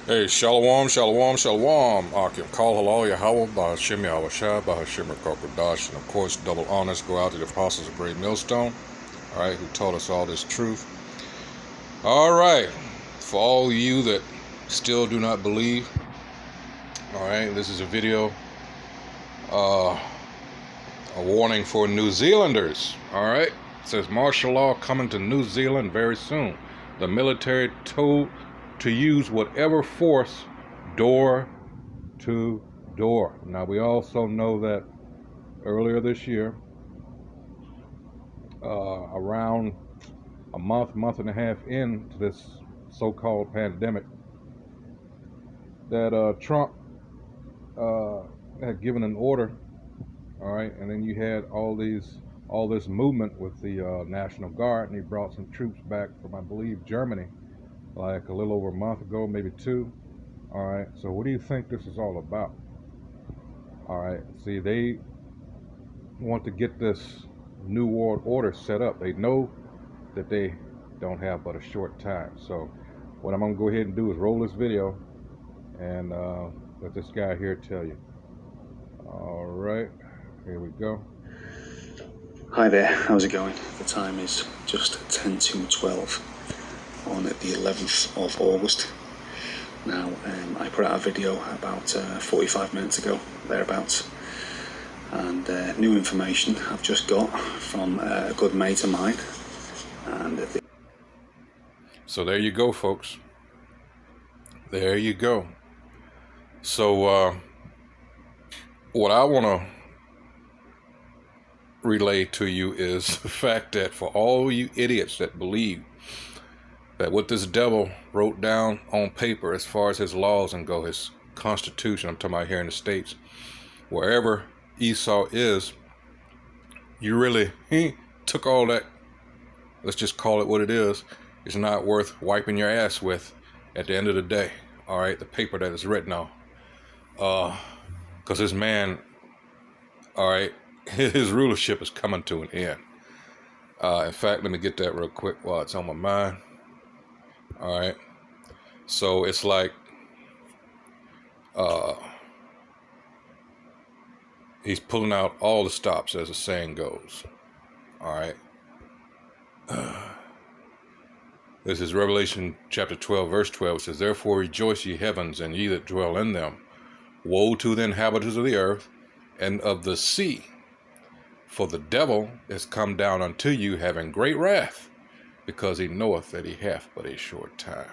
Hey, Shalom, Shalom, Shalom. Akim Kal Halal Yahweh, Bahashim Yahweh Shai, Bahashim Kokodash, and of course, double honors go out to the apostles of Great Millstone, all right, who taught us all this truth. All right, for all you that still do not believe, all right, this is a video, a warning for New Zealanders, all right. It says martial law coming to New Zealand very soon. The military told to use whatever force door to door. Now, we also know that earlier this year, around a month and a half into this so-called pandemic, that Trump had given an order, all right, and then you had all this movement with the National Guard, and he brought some troops back from, I believe, Germany, like a little over a month ago, maybe two. All right, so what do you think this is all about? All right, see, they want to get this New World Order set up. They know that they don't have but a short time. So what I'm going to go ahead and do is roll this video and let this guy here tell you. All right, here we go. Hi there, how's it going? The time is just 10 to 12 on the 11th of August. Now, I put out a video about 45 minutes ago, thereabouts, and new information I've just got from a good mate of mine. And so there you go, folks. There you go. So what I want to relay to you is the fact that for all you idiots that believe that what this devil wrote down on paper as far as his laws and go, his constitution, I'm talking about here in the States, wherever Esau is, he took all that, let's just call it what it is, it's not worth wiping your ass with at the end of the day, all right, the paper that is written on. Because this man, all right, his rulership is coming to an end. In fact, let me get that real quick while it's on my mind. All right. So it's like he's pulling out all the stops, as the saying goes. All right. This is Revelation chapter 12, verse 12. It says, "Therefore rejoice, ye heavens, and ye that dwell in them. Woe to the inhabitants of the earth and of the sea, for the devil is come down unto you, having great wrath, because he knoweth that he hath but a short time."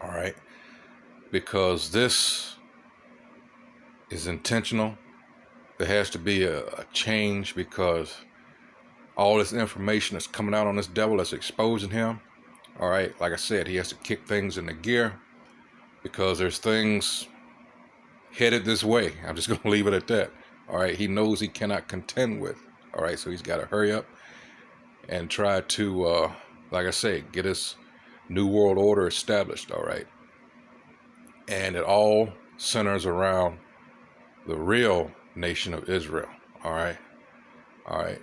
All right. Because this is intentional. There has to be a change, because all this information that's coming out on this devil that's exposing him. All right. Like I said, he has to kick things into gear, because there's things headed this way. I'm just going to leave it at that. All right. He knows he cannot contend with. All right. So he's got to hurry up and try to, like I say, get his New World Order established. All right. And it all centers around the real nation of Israel. All right. All right.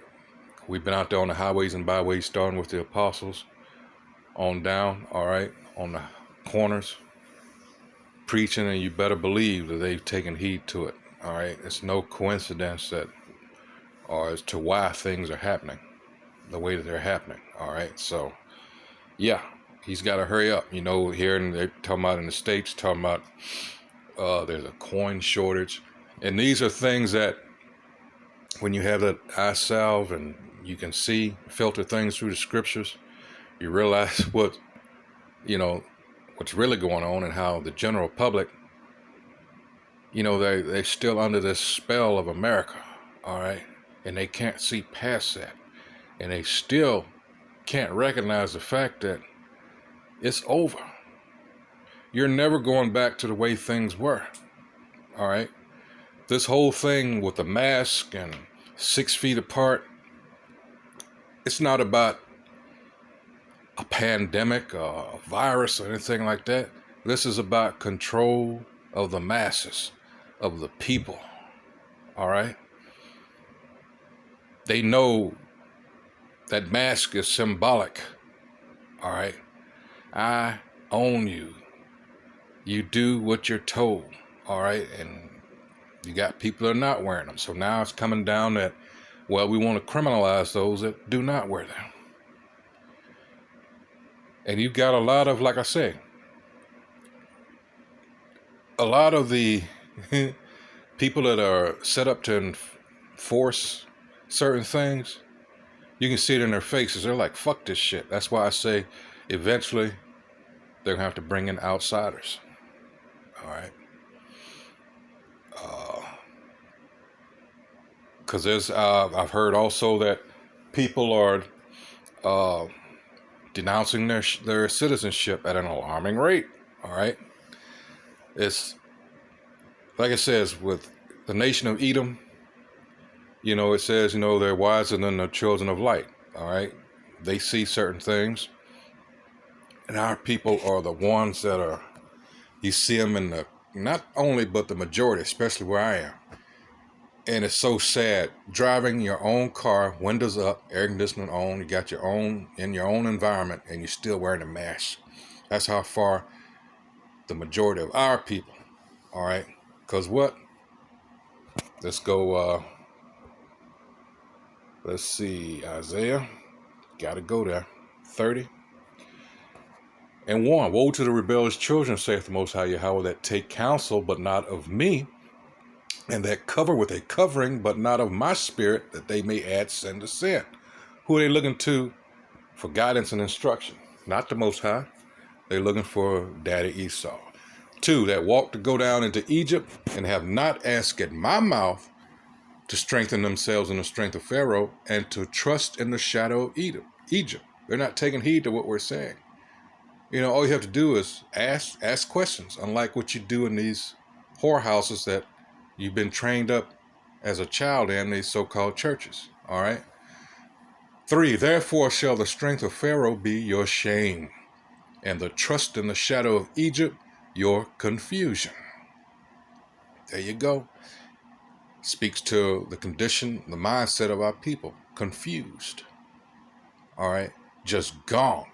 We've been out there on the highways and byways, starting with the apostles on down. All right. On the corners, preaching, and you better believe that they've taken heed to it. All right. It's no coincidence that, or as to why things are happening the way that they're happening. All right. So, yeah, he's got to hurry up. You know, here they're talking about in the States, talking about there's a coin shortage. And these are things that when you have that eye salve and you can see, filter things through the scriptures, you realize what's really going on, and how the general public, they're still under this spell of America, all right? And they can't see past that. And they still can't recognize the fact that it's over. You're never going back to the way things were, all right? This whole thing with the mask and 6 feet apart, it's not about a pandemic or a virus or anything like that. This is about control of the masses, of the people, all right? They know that mask is symbolic, all right? I own you. you do what you're told, all right? And you got people that are not wearing them. So now it's coming down that, well, we want to criminalize those that do not wear them. And you've got a lot of, like I say, a lot of the people that are set up to enforce certain things, you can see it in their faces. They're like, fuck this shit. That's why I say eventually they're going to have to bring in outsiders. All right. Because I've heard also that people are denouncing their citizenship at an alarming rate. All right. It's like it says with the nation of Edom, it says, they're wiser than the children of light. All right. They see certain things. And our people are the ones that are, you see them in the, not only, but the majority, especially where I am. And it's so sad, driving your own car, windows up, air conditioning on, you got your own, in your own environment, and you're still wearing a mask. That's how far the majority of our people, all right? Because what? Let's go, let's see, Isaiah, got to go there, 30. And 1, woe to the rebellious children, saith the Most High Yahweh, that take counsel, but not of me, and that cover with a covering, but not of my spirit, that they may add sin to sin. Who are they looking to for guidance and instruction? Not the Most High. They're looking for Daddy Esau. 2, that walk to go down into Egypt and have not asked at my mouth to strengthen themselves in the strength of Pharaoh and to trust in the shadow of Egypt. They're not taking heed to what we're saying. All you have to do is ask questions, unlike what you do in these whorehouses that you've been trained up as a child in these so-called churches, all right? 3, therefore shall the strength of Pharaoh be your shame, and the trust in the shadow of Egypt your confusion. There you go. Speaks to the condition, the mindset of our people. Confused. All right? Just gone.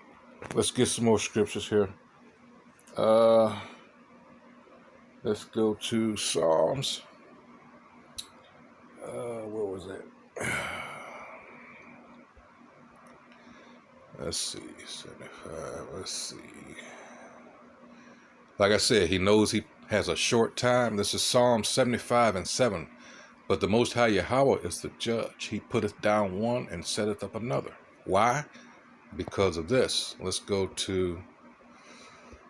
Let's get some more scriptures here. Let's go to Psalms. Where was it? Let's see, 75, let's see. Like I said, he knows he has a short time. This is Psalm 75 and 7. But the Most High Yahweh is the judge. He putteth down one and setteth up another. Why? Because of this. Let's go to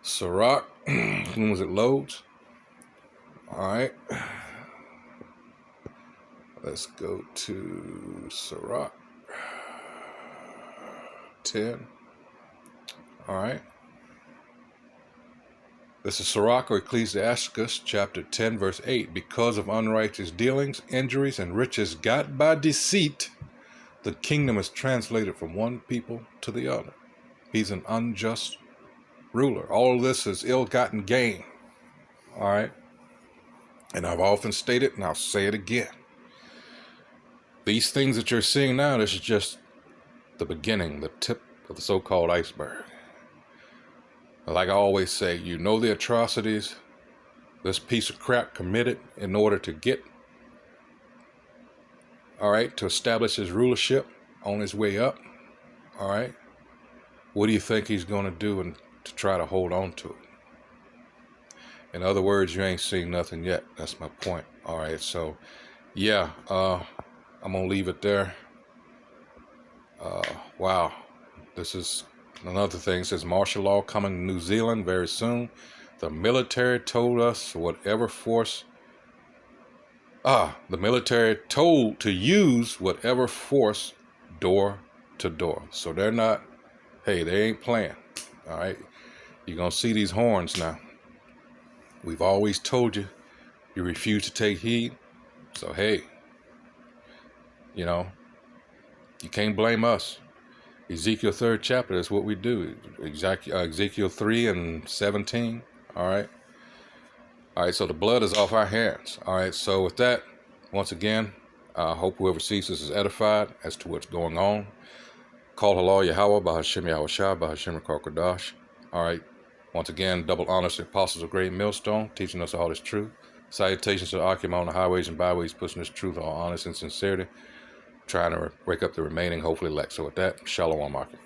Sirach. As soon as it loads. All right. Let's go to Sirach 10. All right. This is Sirach or Ecclesiasticus chapter 10 verse 8. Because of unrighteous dealings, injuries, and riches got by deceit, the kingdom is translated from one people to the other. He's an unjust ruler. All of this is ill-gotten gain. All right. And I've often stated, and I'll say it again. These things that you're seeing now, this is just the beginning, the tip of the so-called iceberg. Like I always say, the atrocities this piece of crap committed in order to get, all right, to establish his rulership on his way up, all right? What do you think he's going to do to try to hold on to it? In other words, you ain't seen nothing yet. That's my point. All right, so, yeah, I'm going to leave it there. Wow, this is another thing. It says martial law coming to New Zealand very soon. The military told us whatever force. The military told to use whatever force door to door. So they're not, hey, they ain't playing. All right, you're going to see these horns now. We've always told you, you refuse to take heed. So, hey, you can't blame us. Ezekiel 3rd chapter, that's what we do. Ezekiel 3 and 17. All right. All right, so the blood is off our hands. All right, so with that, once again, I hope whoever sees this is edified as to what's going on. Call halal Yahweh, Bahashem Yahushua, Bahashem Rakar Kodash. All right, Once again, double honors to the apostles of Great Millstone, teaching us all this truth. Salutations to the Archimon on the highways and byways, pushing this truth, all honesty and sincerity, trying to wake up the remaining, hopefully elect. So with that, Shalom, Market.